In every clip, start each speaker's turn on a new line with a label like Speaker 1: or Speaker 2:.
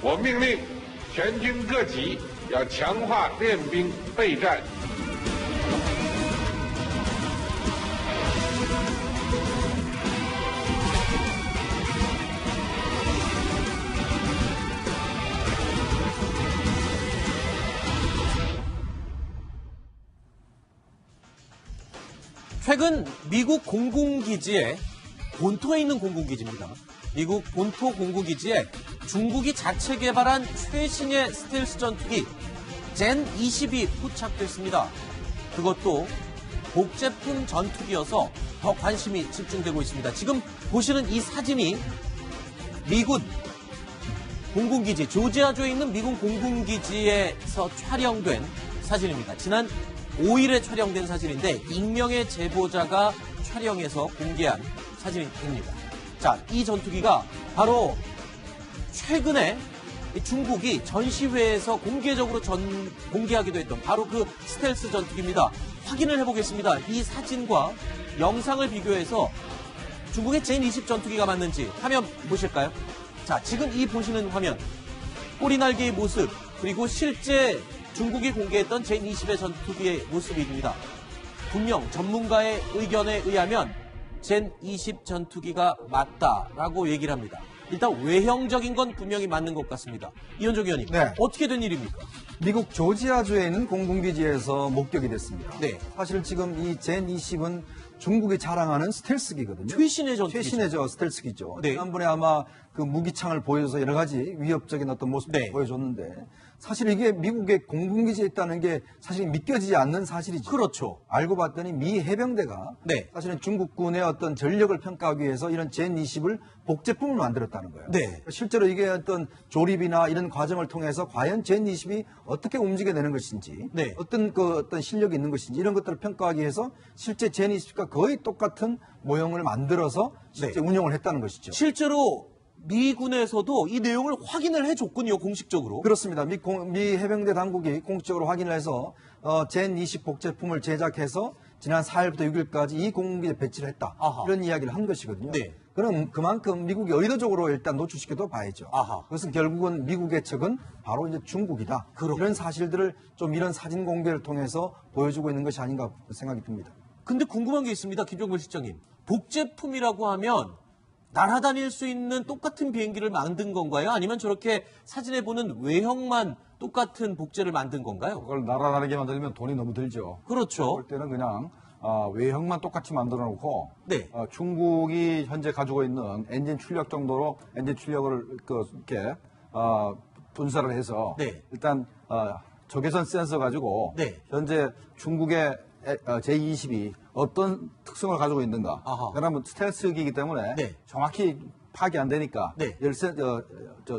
Speaker 1: 我命令全军各级要强化练兵备战。
Speaker 2: 최근 미국 공군기지에 본토에 있는 공군기지입니다. 미국 본토 공군기지에 중국이 자체 개발한 최신의 스텔스 전투기 젠 20이 포착됐습니다. 그것도 복제품 전투기여서 더 관심이 집중되고 있습니다. 지금 보시는 이 사진이 미군 공군기지, 조지아주에 있는 미군 공군기지에서 촬영된 사진입니다. 지난 5일에 촬영된 사진인데 익명의 제보자가 촬영해서 공개한 사진이 됩니다. 자, 이 전투기가 바로 최근에 중국이 전시회에서 공개적으로 공개하기도 했던 바로 그 스텔스 전투기입니다. 확인을 해보겠습니다. 이 사진과 영상을 비교해서 중국의 젠20 전투기가 맞는지 화면 보실까요? 자, 지금 이 보시는 화면 꼬리날개의 모습 그리고 실제 중국이 공개했던 젠20의 전투기의 모습입니다. 분명 전문가의 의견에 의하면 젠20 전투기가 맞다라고 얘기를 합니다. 일단 외형적인 건 분명히 맞는 것 같습니다. 이현종 의원님,
Speaker 3: 네.
Speaker 2: 어떻게 된 일입니까?
Speaker 3: 미국 조지아주에 있는 공군기지에서 목격이 됐습니다.
Speaker 2: 네.
Speaker 3: 사실 지금 이 젠20은 중국이 자랑하는 스텔스기거든요.
Speaker 2: 최신의 전투기죠.
Speaker 3: 최신의 스텔스기죠.
Speaker 2: 네.
Speaker 3: 지난번에 아마 그 무기창을 보여줘서 여러 가지 위협적인 어떤 모습을
Speaker 2: 네.
Speaker 3: 보여줬는데 사실 이게 미국의 공군기지에 있다는 게 사실 믿겨지지 않는 사실이죠.
Speaker 2: 그렇죠.
Speaker 3: 알고 봤더니 미 해병대가
Speaker 2: 네.
Speaker 3: 사실은 중국군의 어떤 전력을 평가하기 위해서 이런 젠20을 복제품을 만들었다는 거예요.
Speaker 2: 네.
Speaker 3: 실제로 이게 어떤 조립이나 이런 과정을 통해서 과연 젠20이 어떻게 움직여 내는 것인지,
Speaker 2: 네.
Speaker 3: 어떤 실력이 있는 것인지 이런 것들을 평가하기 위해서 실제 젠20과 거의 똑같은 모형을 만들어서 실제
Speaker 2: 네.
Speaker 3: 운영을 했다는 것이죠.
Speaker 2: 실제로 미군에서도 이 내용을 확인을 해줬군요, 공식적으로.
Speaker 3: 그렇습니다. 미 해병대 당국이 공식적으로 확인을 해서 젠20 복제품을 제작해서 지난 4일부터 6일까지 이 공군기지에 배치를 했다.
Speaker 2: 아하.
Speaker 3: 이런 이야기를 한 것이거든요.
Speaker 2: 네.
Speaker 3: 그럼 그만큼 미국이 의도적으로 일단 노출시켜도 봐야죠.
Speaker 2: 아하.
Speaker 3: 그것은 결국은 미국의 척은 바로 이제 중국이다.
Speaker 2: 그렇군요.
Speaker 3: 이런 사실들을 좀 이런 사진 공개를 통해서 보여주고 있는 것이 아닌가 생각이 듭니다.
Speaker 2: 근데 궁금한 게 있습니다, 김종걸 실장님. 복제품이라고 하면 날아다닐 수 있는 똑같은 비행기를 만든 건가요? 아니면 저렇게 사진에 보는 외형만 똑같은 복제를 만든 건가요?
Speaker 4: 그걸 날아다니게 만들면 돈이 너무 들죠.
Speaker 2: 그렇죠.
Speaker 4: 그럴 때는 그냥 외형만 똑같이 만들어 놓고
Speaker 2: 네.
Speaker 4: 중국이 현재 가지고 있는 엔진 출력 정도로 엔진 출력을 이렇게 분사를 해서
Speaker 2: 네.
Speaker 4: 일단 적외선 센서 가지고
Speaker 2: 네.
Speaker 4: 현재 중국의 제20이 어떤 특성을 가지고 있는가.
Speaker 2: 아하.
Speaker 4: 왜냐하면 스텔스기이기 때문에
Speaker 2: 네.
Speaker 4: 정확히 파악이 안 되니까
Speaker 2: 네.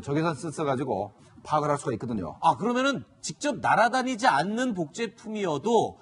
Speaker 4: 적외선 센서 가지고 파악을 할 수가 있거든요.
Speaker 2: 아, 그러면은 직접 날아다니지 않는 복제품이어도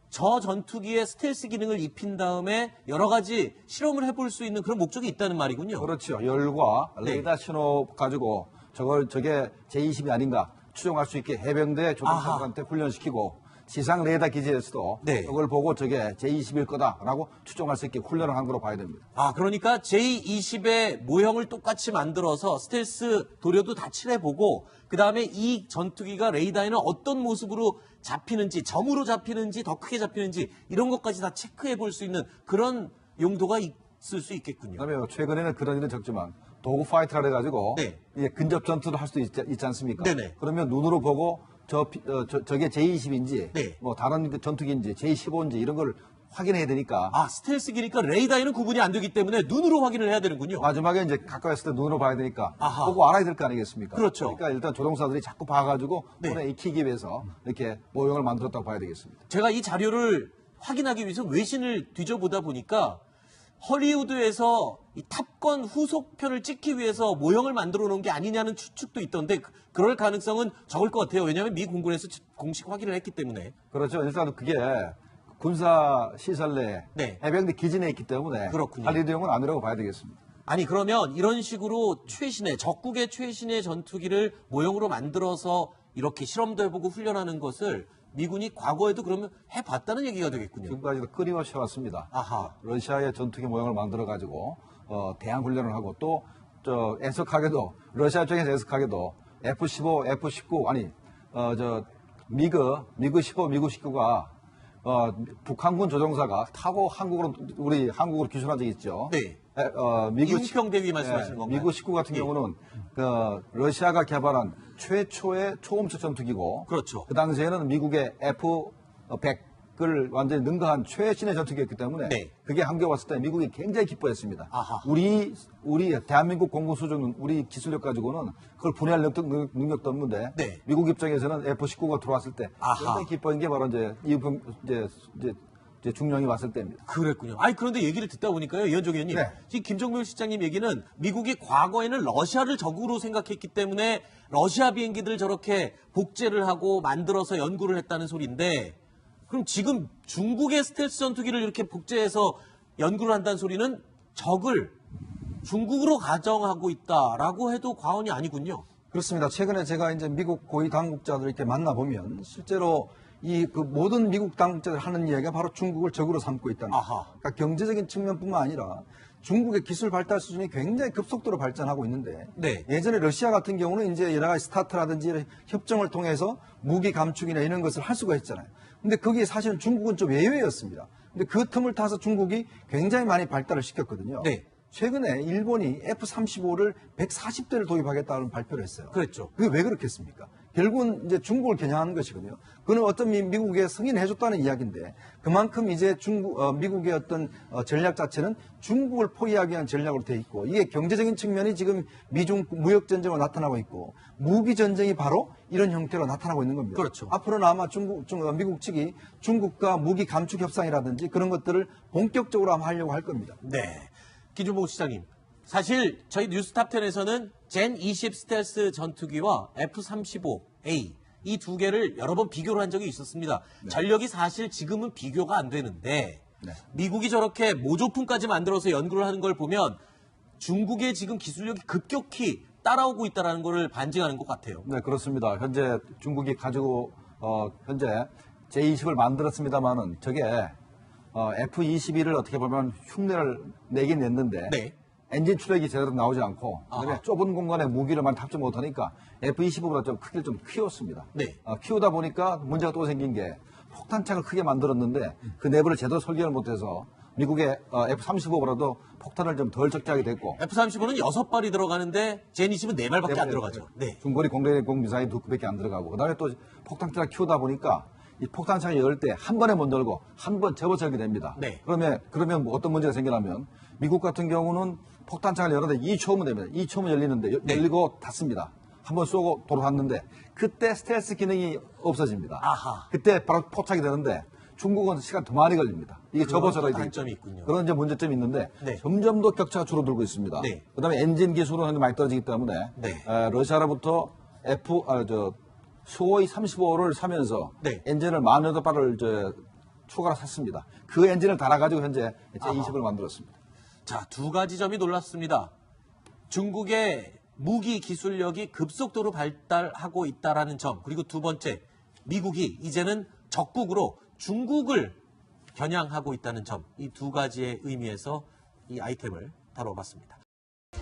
Speaker 2: 저 전투기에 스텔스 기능을 입힌 다음에 여러 가지 실험을 해볼 수 있는 그런 목적이 있다는 말이군요.
Speaker 4: 그렇죠. 열과
Speaker 2: 네.
Speaker 4: 레이더 신호 가지고 저게 제20이 아닌가 추정할 수 있게 해병대 조종사들한테 훈련시키고 지상 레이더 기지에서도
Speaker 2: 네.
Speaker 4: 그걸 보고 저게 제20일 거다라고 추정할 수 있게 훈련을 한 거로 봐야 됩니다.
Speaker 2: 아, 그러니까 J20의 모형을 똑같이 만들어서 스텔스 도료도 다 칠해보고 그 다음에 이 전투기가 레이더에는 어떤 모습으로 잡히는지, 점으로 잡히는지, 더 크게 잡히는지 이런 것까지 다 체크해볼 수 있는 그런 용도가 있을 수 있겠군요.
Speaker 4: 그다음에 최근에는 그런 일은 적지만 도구 파이터라 해가지고
Speaker 2: 네.
Speaker 4: 이제 근접 전투를 할 수도 있지 않습니까?
Speaker 2: 네네.
Speaker 4: 그러면 눈으로 보고 저게 제20인지
Speaker 2: 네.
Speaker 4: 뭐 다른 전투기인지 제15인지 이런 걸 확인해야 되니까
Speaker 2: 아, 스텔스기니까 레이더에는 구분이 안 되기 때문에 눈으로 확인을 해야 되는군요.
Speaker 4: 마지막에 이제 가까이 있을 때 눈으로 봐야 되니까
Speaker 2: 아하.
Speaker 4: 보고 알아야 될 거 아니겠습니까?
Speaker 2: 그렇죠.
Speaker 4: 그러니까 일단 조종사들이 자꾸 봐가지고
Speaker 2: 네.
Speaker 4: 손에 익히기 위해서 이렇게 모형을 만들었다고 봐야 되겠습니다.
Speaker 2: 제가 이 자료를 확인하기 위해서 외신을 뒤져보다 보니까 헐리우드에서 이 탑건 후속편을 찍기 위해서 모형을 만들어 놓은 게 아니냐는 추측도 있던데 그럴 가능성은 적을 것 같아요. 왜냐하면 미 공군에서 공식 확인을 했기 때문에.
Speaker 4: 그렇죠. 일단 그게 군사 시설 내
Speaker 2: 네.
Speaker 4: 해병대 기지 내에 있기 때문에
Speaker 2: 그렇군요.
Speaker 4: 할리우드용은 아니라고 봐야 되겠습니다.
Speaker 2: 아니 그러면 이런 식으로 적국의 최신의 전투기를 모형으로 만들어서 이렇게 실험도 해보고 훈련하는 것을 미군이 과거에도 그러면 해봤다는 얘기가 되겠군요.
Speaker 4: 지금까지도 끊임없이 해왔습니다.
Speaker 2: 아하.
Speaker 4: 러시아의 전투기 모형을 만들어가지고 대항 훈련을 하고 또 애석하게도 러시아 쪽에서 애석하게도 F-15, F-19 아니 미그 15, 미그 19가 북한군 조종사가 타고 우리 한국으로 기술한 적이 있죠.
Speaker 2: 네.
Speaker 4: 미그
Speaker 2: 대위 말씀하시는 건가요?
Speaker 4: 미그 19 같은 경우는 러시아가 개발한 최초의 초음속 전투기고,
Speaker 2: 그렇죠.
Speaker 4: 그 당시에는 미국의 F-100을 완전히 능가한 최신의 전투기였기 때문에
Speaker 2: 네.
Speaker 4: 그게 한국에 왔을 때 미국이 굉장히 기뻐했습니다.
Speaker 2: 아하.
Speaker 4: 우리 대한민국 공군 수준은 우리 기술력 가지고는 그걸 분해할 능력도 없는데
Speaker 2: 네.
Speaker 4: 미국 입장에서는 F-19가 들어왔을 때
Speaker 2: 아하.
Speaker 4: 굉장히 기뻐한 게 바로 이제 중령이 왔을 때입니다.
Speaker 2: 그랬군요. 아니, 그런데 얘기를 듣다 보니까요, 이현종 의원님.
Speaker 4: 네.
Speaker 2: 지금 김정명 실장님 얘기는 미국이 과거에는 러시아를 적으로 생각했기 때문에 러시아 비행기들을 저렇게 복제를 하고 만들어서 연구를 했다는 소리인데, 그럼 지금 중국의 스텔스 전투기를 이렇게 복제해서 연구를 한다는 소리는 적을 중국으로 가정하고 있다라고 해도 과언이 아니군요.
Speaker 3: 그렇습니다. 최근에 제가 이제 미국 고위 당국자들 이렇게 만나보면 실제로 그 모든 미국 당국자들 하는 이야기가 바로 중국을 적으로 삼고 있다는 거예요.
Speaker 2: 아하.
Speaker 3: 그러니까 경제적인 측면뿐만 아니라 중국의 기술 발달 수준이 굉장히 급속도로 발전하고 있는데
Speaker 2: 네.
Speaker 3: 예전에 러시아 같은 경우는 이제 여러 가지 스타트라든지 이런 협정을 통해서 무기 감축이나 이런 것을 할 수가 있잖아요. 근데 거기에 사실은 중국은 좀 예외였습니다. 근데 그 틈을 타서 중국이 굉장히 많이 발달을 시켰거든요.
Speaker 2: 네.
Speaker 3: 최근에 일본이 F-35를 140대를 도입하겠다는 발표를 했어요.
Speaker 2: 그랬죠.
Speaker 3: 그게 왜 그렇겠습니까? 결국은 이제 중국을 겨냥하는 것이거든요. 그는 어떤 미국에 승인해줬다는 이야기인데 그만큼 이제 미국의 어떤 전략 자체는 중국을 포위하기 위한 전략으로 돼 있고 이게 경제적인 측면이 지금 미중 무역 전쟁으로 나타나고 있고 무기 전쟁이 바로 이런 형태로 나타나고 있는 겁니다.
Speaker 2: 그렇죠.
Speaker 3: 앞으로는 아마 미국 측이 중국과 무기 감축 협상이라든지 그런 것들을 본격적으로 아마 하려고 할 겁니다.
Speaker 2: 네. 김준봉 시장님. 사실 저희 뉴스탑10에서는 젠 20 스텔스 전투기와 F-35A 이 두 개를 여러 번 비교를 한 적이 있었습니다.
Speaker 4: 네.
Speaker 2: 전력이 사실 지금은 비교가 안 되는데
Speaker 4: 네.
Speaker 2: 미국이 저렇게 모조품까지 만들어서 연구를 하는 걸 보면 중국의 지금 기술력이 급격히 따라오고 있다는 걸 반증하는 것 같아요.
Speaker 4: 네, 그렇습니다. 현재 중국이 가지고 현재 제20을 만들었습니다만은 저게 F-22를 어떻게 보면 흉내를 내긴 냈는데
Speaker 2: 네.
Speaker 4: 엔진 추력이 제대로 나오지 않고 그다음에
Speaker 2: 아하.
Speaker 4: 좁은 공간에 무기를 많이 탑재 못하니까 F-25보다 좀 크기를 좀 키웠습니다.
Speaker 2: 네.
Speaker 4: 키우다 보니까 문제가 또 생긴 게 폭탄창을 크게 만들었는데 그 내부를 제대로 설계를 못해서 미국의 F-35보다도 폭탄을 좀 덜 적재하게 됐고
Speaker 2: F-35는 6발이 들어가는데 젠 20은 4발밖에 안 들어가죠. 네.
Speaker 4: 중거리 공대공 미사일 2급밖에 안 들어가고 그다음에 또 폭탄창을 키우다 보니까 이 폭탄창을 열 때 한 번에 못 열고 한 번 접어서 열게 됩니다.
Speaker 2: 네.
Speaker 4: 그러면 뭐 어떤 문제가 생기냐면 미국 같은 경우는 폭탄창을 열었는데 2초면 됩니다. 2초면 열리는데
Speaker 2: 네.
Speaker 4: 열리고 닫습니다. 한 번 쏘고 돌아갔는데 그때 스텔스 기능이 없어집니다.
Speaker 2: 아하.
Speaker 4: 그때 바로 포착이 되는데 중국은 시간 더 많이 걸립니다. 이게 접어서
Speaker 2: 그런 단점이 있군요.
Speaker 4: 그런 이제 문제점이 있는데
Speaker 2: 네.
Speaker 4: 점점 더 격차가 줄어들고 있습니다.
Speaker 2: 네.
Speaker 4: 그다음에 엔진 기술은 상당히 많이 떨어지기 때문에
Speaker 2: 네.
Speaker 4: 러시아로부터 수호이 35를 사면서
Speaker 2: 네.
Speaker 4: 엔진을 18발을 추가로 샀습니다. 그 엔진을 달아가지고 현재 제20을 만들었습니다.
Speaker 2: 자, 두 가지 점이 놀랍습니다. 중국의 무기 기술력이 급속도로 발달하고 있다라는 점, 그리고 두 번째, 미국이 이제는 적국으로 중국을 겨냥하고 있다는 점, 이 두 가지의 의미에서 이 아이템을 다뤄봤습니다.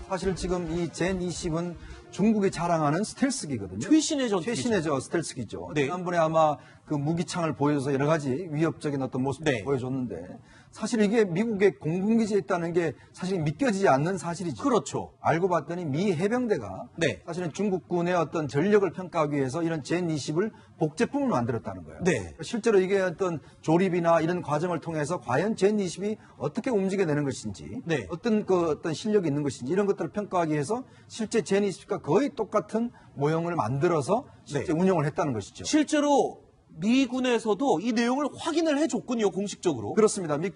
Speaker 3: 사실 지금 이 젠 20은 중국이 자랑하는 스텔스기거든요.
Speaker 2: 최신의 전투기죠.
Speaker 3: 최신의 스텔스기죠.
Speaker 2: 네.
Speaker 3: 지난번에 아마 그 무기창을 보여줘서 여러 가지 위협적인 어떤 모습을
Speaker 2: 네.
Speaker 3: 보여줬는데 사실 이게 미국의 공군기지에 있다는 게 사실 믿겨지지 않는 사실이죠.
Speaker 2: 그렇죠.
Speaker 3: 알고 봤더니 미 해병대가
Speaker 2: 네.
Speaker 3: 사실은 중국군의 어떤 전력을 평가하기 위해서 이런 젠 20을 복제품을 만들었다는 거예요.
Speaker 2: 네.
Speaker 3: 실제로 이게 어떤 조립이나 이런 과정을 통해서 과연 젠 20이 어떻게 움직여내는 것인지,
Speaker 2: 네.
Speaker 3: 어떤 실력이 있는 것인지 이런 것들을 평가하기 위해서 실제 젠 20과 거의 똑같은 모형을 만들어서 실제
Speaker 2: 네.
Speaker 3: 운영을 했다는 것이죠.
Speaker 2: 실제로 미군에서도 이 내용을 확인을 해줬군요, 공식적으로.
Speaker 3: 그렇습니다. 미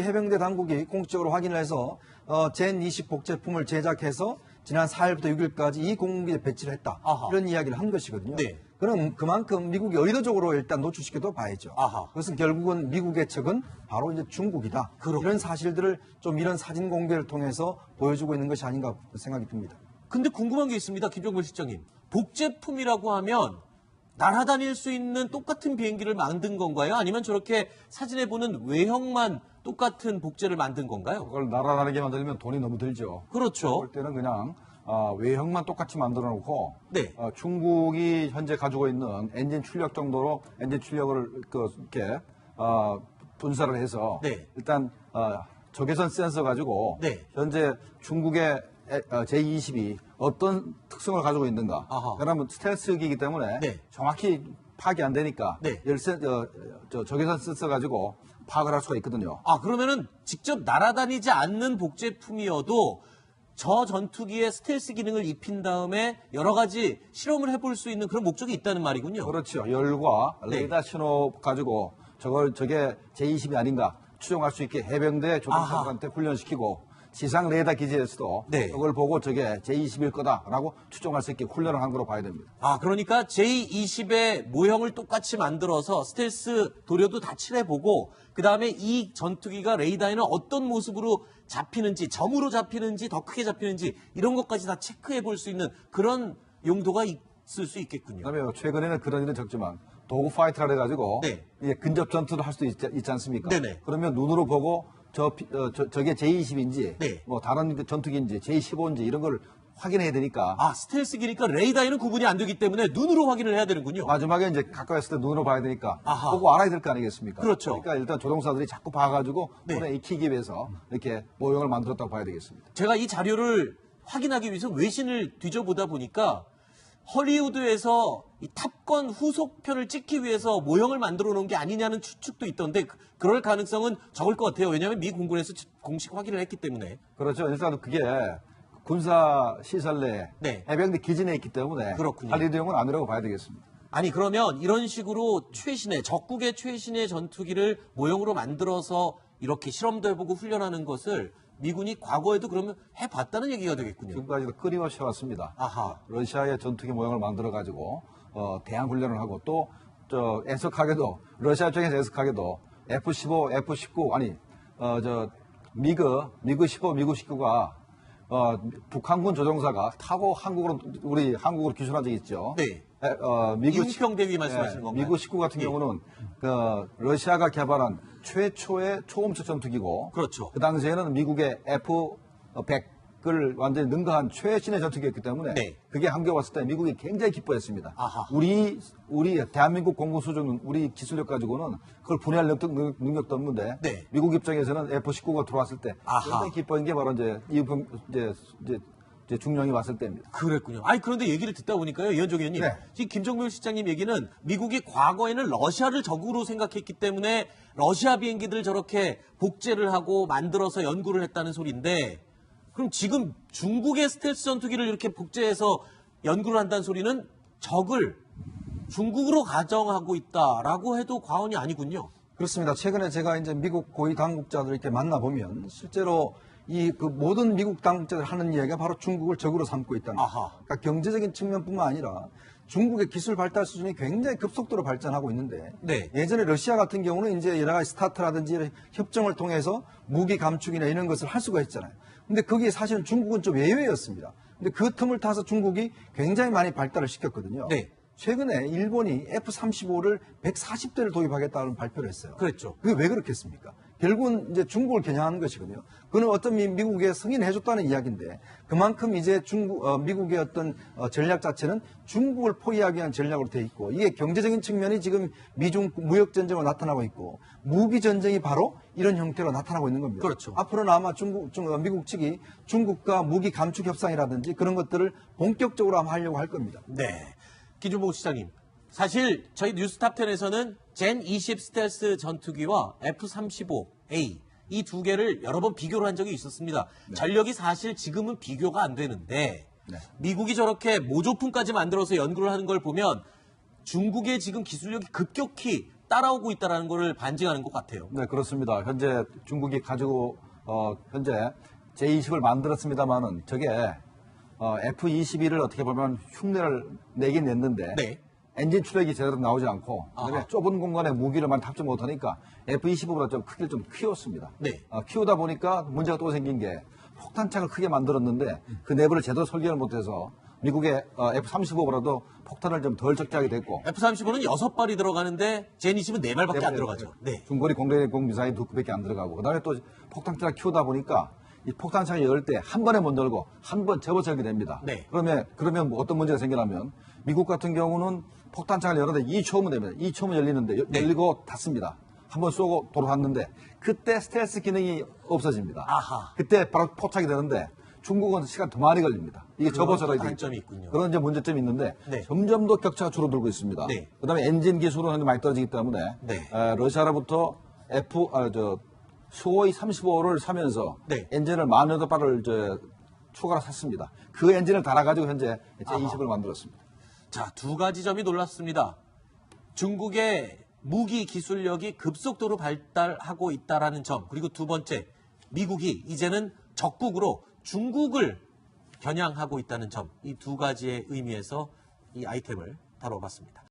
Speaker 3: 해병대 당국이 공식적으로 확인을 해서 젠 20 복제품을 제작해서 지난 4일부터 6일까지 이 공군기지에 배치를 했다.
Speaker 2: 아하.
Speaker 3: 이런 이야기를 한 것이거든요.
Speaker 2: 네.
Speaker 3: 그럼 그만큼 미국이 의도적으로 일단 노출시켜도 봐야죠.
Speaker 2: 아하.
Speaker 3: 그것은 결국은 미국의 적은 바로 이제 중국이다.
Speaker 2: 그렇군요.
Speaker 3: 이런 사실들을 좀 이런 사진 공개를 통해서 보여주고 있는 것이 아닌가 생각이 듭니다.
Speaker 2: 근데 궁금한 게 있습니다, 김종근 실장님. 복제품이라고 하면 날아다닐 수 있는 똑같은 비행기를 만든 건가요? 아니면 저렇게 사진에 보는 외형만 똑같은 복제를 만든 건가요?
Speaker 4: 그걸 날아다니게 만들면 돈이 너무 들죠.
Speaker 2: 그렇죠.
Speaker 4: 볼 때는 그냥 외형만 똑같이 만들어 놓고
Speaker 2: 네.
Speaker 4: 중국이 현재 가지고 있는 엔진 출력 정도로 엔진 출력을 이렇게 분사를 해서
Speaker 2: 네.
Speaker 4: 일단 적외선 센서 가지고
Speaker 2: 네.
Speaker 4: 현재 중국의 J-20이 어떤 특성을 가지고 있는가.
Speaker 2: 아하.
Speaker 4: 왜냐하면 스텔스기이기 때문에
Speaker 2: 네.
Speaker 4: 정확히 파악이 안 되니까
Speaker 2: 네.
Speaker 4: 적외선 센서 가지고 파악을 할 수가 있거든요.
Speaker 2: 그러면은 직접 날아다니지 않는 복제품이어도 저 전투기의 스텔스 기능을 입힌 다음에 여러 가지 실험을 해볼 수 있는 그런 목적이 있다는 말이군요.
Speaker 4: 그렇죠. 열과
Speaker 2: 네.
Speaker 4: 레이더 신호 가지고 저게 J-20이 아닌가 추정할 수 있게 해병대 조종사들한테 훈련시키고 지상 레이더 기지에서도
Speaker 2: 네.
Speaker 4: 그걸 보고 저게 J-20일 거다라고 추정할 수 있게 훈련을 한 거로 봐야 됩니다.
Speaker 2: 그러니까 J-20의 모형을 똑같이 만들어서 스텔스 도료도 다 칠해보고 그 다음에 이 전투기가 레이더에는 어떤 모습으로 잡히는지, 점으로 잡히는지, 더 크게 잡히는지 이런 것까지 다 체크해 볼 수 있는 그런 용도가 있을 수 있겠군요.
Speaker 4: 그다음에 최근에는 그런 일은 적지만 도구 파이터라 해가지고
Speaker 2: 네.
Speaker 4: 이게 근접 전투를 할 수도 있지 않습니까?
Speaker 2: 네네.
Speaker 4: 그러면 눈으로 보고 저게 J-20인지
Speaker 2: 네.
Speaker 4: 뭐 다른 그 전투기인지 J-15인지 이런 걸 확인해야 되니까
Speaker 2: 스텔스기니까 레이더에는 구분이 안 되기 때문에 눈으로 확인을 해야 되는군요.
Speaker 4: 마지막에 이제 가까이 있을 때 눈으로 봐야 되니까
Speaker 2: 아하.
Speaker 4: 보고 알아야 될 거 아니겠습니까?
Speaker 2: 그렇죠.
Speaker 4: 그러니까 일단 조종사들이 자꾸 봐가지고
Speaker 2: 네.
Speaker 4: 손에 익히기 위해서 이렇게 모형을 만들었다고 봐야 되겠습니다.
Speaker 2: 제가 이 자료를 확인하기 위해서 외신을 뒤져보다 보니까 헐리우드에서 이 탑건 후속편을 찍기 위해서 모형을 만들어 놓은 게 아니냐는 추측도 있던데 그럴 가능성은 적을 것 같아요. 왜냐하면 미 공군에서 공식 확인을 했기 때문에.
Speaker 4: 그렇죠. 일단 그게 군사 시설 내
Speaker 2: 네.
Speaker 4: 해병대 기지 내에 있기 때문에
Speaker 2: 그렇군요.
Speaker 4: 할리우드용은 아니라고 봐야 되겠습니다.
Speaker 2: 아니 그러면 이런 식으로 적국의 최신의 전투기를 모형으로 만들어서 이렇게 실험도 해보고 훈련하는 것을 미군이 과거에도 그러면 해봤다는 얘기가 되겠군요.
Speaker 4: 지금까지도 끊임없이 해왔습니다.
Speaker 2: 아하.
Speaker 4: 러시아의 전투기 모형을 만들어가지고 대항 훈련을 하고 또 애석하게도 러시아 입장에서 애석하게도 F-15, F-19 아니 미그 15, 미그 19가 북한군 조종사가 타고 우리 한국으로 기술한 적이 있죠.
Speaker 2: 네.
Speaker 4: 미그
Speaker 2: 이웅평 대위 말씀하시는 건가요?
Speaker 4: 미그 19 같은
Speaker 2: 예.
Speaker 4: 경우는 러시아가 개발한 최초의 초음속 전투기고,
Speaker 2: 그렇죠.
Speaker 4: 그 당시에는 미국의 F-100을 완전히 능가한 최신의 전투기였기 때문에
Speaker 2: 네.
Speaker 4: 그게 한국에 왔을 때 미국이 굉장히 기뻐했습니다.
Speaker 2: 아하.
Speaker 4: 우리 대한민국 공군 수준, 우리 기술력 가지고는 그걸 분해할 능력도 없는데
Speaker 2: 네.
Speaker 4: 미국 입장에서는 F-19가 들어왔을 때
Speaker 2: 아하.
Speaker 4: 굉장히 기뻐한 게 바로 이제 중령이 왔을 때입니다.
Speaker 2: 그랬군요. 그런데 얘기를 듣다 보니까요, 이현종 의원님.
Speaker 4: 네.
Speaker 2: 지금 김정byl 실장님 얘기는 미국이 과거에는 러시아를 적으로 생각했기 때문에 러시아 비행기들을 저렇게 복제를 하고 만들어서 연구를 했다는 소리인데, 그럼 지금 중국의 스텔스 전투기를 이렇게 복제해서 연구를 한다는 소리는 적을 중국으로 가정하고 있다라고 해도 과언이 아니군요.
Speaker 3: 그렇습니다. 최근에 제가 이제 미국 고위 당국자들 이렇게 만나보면 실제로 그 모든 미국 당국자들 하는 이야기가 바로 중국을 적으로 삼고 있다는
Speaker 2: 아하.
Speaker 3: 거죠. 그러니까 경제적인 측면뿐만 아니라 중국의 기술 발달 수준이 굉장히 급속도로 발전하고 있는데
Speaker 2: 네.
Speaker 3: 예전에 러시아 같은 경우는 이제 여러 가지 스타트라든지 이런 협정을 통해서 무기 감축이나 이런 것을 할 수가 있잖아요. 근데 거기에 사실은 중국은 좀 예외였습니다. 근데 그 틈을 타서 중국이 굉장히 많이 발달을 시켰거든요.
Speaker 2: 네.
Speaker 3: 최근에 일본이 F-35를 140대를 도입하겠다는 발표를 했어요.
Speaker 2: 그랬죠.
Speaker 3: 그게 왜 그렇겠습니까? 결국은 이제 중국을 겨냥하는 것이거든요. 그는 어떤 미국에 승인해줬다는 이야기인데 그만큼 이제 미국의 어떤 전략 자체는 중국을 포위하기 위한 전략으로 돼 있고 이게 경제적인 측면이 지금 미중 무역 전쟁으로 나타나고 있고 무기 전쟁이 바로 이런 형태로 나타나고 있는 겁니다.
Speaker 2: 그렇죠.
Speaker 3: 앞으로는 아마 미국 측이 중국과 무기 감축 협상이라든지 그런 것들을 본격적으로 아마 하려고 할 겁니다.
Speaker 2: 네. 김준봉 시장님. 사실 저희 뉴스탑10에서는 젠20 스텔스 전투기와 F-35A 이 두 개를 여러 번 비교를 한 적이 있었습니다.
Speaker 4: 네.
Speaker 2: 전력이 사실 지금은 비교가 안 되는데
Speaker 4: 네.
Speaker 2: 미국이 저렇게 모조품까지 만들어서 연구를 하는 걸 보면 중국의 지금 기술력이 급격히 따라오고 있다는 걸 반증하는 것 같아요.
Speaker 4: 네, 그렇습니다. 현재 중국이 가지고 현재 J-20을 만들었습니다만은 저게 F-21을 어떻게 보면 흉내를 내긴 냈는데
Speaker 2: 네.
Speaker 4: 엔진 출력이 제대로 나오지 않고 그다음에
Speaker 2: 아하.
Speaker 4: 좁은 공간에 무기를 많이 탑재 못하니까 F-25보다 좀 크기를 좀 키웠습니다.
Speaker 2: 네.
Speaker 4: 키우다 보니까 문제가 또 생긴 게 폭탄창을 크게 만들었는데 그 내부를 제대로 설계를 못해서 미국의 F-35보다도 폭탄을 좀 덜 적재하게 됐고
Speaker 2: F-35는 6발이 들어가는데 젠20은 4발밖에 안 들어가죠. 네.
Speaker 4: 중거리 공대공 미사일 2개밖에 안 들어가고 그다음에 또 폭탄창을 키우다 보니까 이 폭탄창을 열 때 한 번에 못 열고 한 번 접어서 열게 됩니다.
Speaker 2: 네.
Speaker 4: 그러면 뭐 어떤 문제가 생기냐면 미국 같은 경우는 폭탄창을 열었는데 2초면 됩니다. 2초면 열리는데
Speaker 2: 네.
Speaker 4: 열리고 닫습니다. 한 번 쏘고 돌아갔는데 그때 스텔스 기능이 없어집니다.
Speaker 2: 아하.
Speaker 4: 그때 바로 포착이 되는데 중국은 시간 더 많이 걸립니다. 이게 접어서
Speaker 2: 그런
Speaker 4: 열리기.
Speaker 2: 단점이 있군요.
Speaker 4: 그런 이제 문제점이 있는데
Speaker 2: 네.
Speaker 4: 점점 더 격차가 줄어들고 있습니다.
Speaker 2: 네.
Speaker 4: 그다음에 엔진 기술은 현재 많이 떨어지기 때문에
Speaker 2: 네.
Speaker 4: 러시아로부터 수호이 35를 사면서
Speaker 2: 네.
Speaker 4: 엔진을 18발을 추가로 샀습니다. 그 엔진을 달아가지고 현재 제20을 만들었습니다.
Speaker 2: 자, 두 가지 점이 놀랍습니다. 중국의 무기 기술력이 급속도로 발달하고 있다라는 점, 그리고 두 번째, 미국이 이제는 적국으로 중국을 겨냥하고 있다는 점, 이 두 가지의 의미에서 이 아이템을 다뤄봤습니다.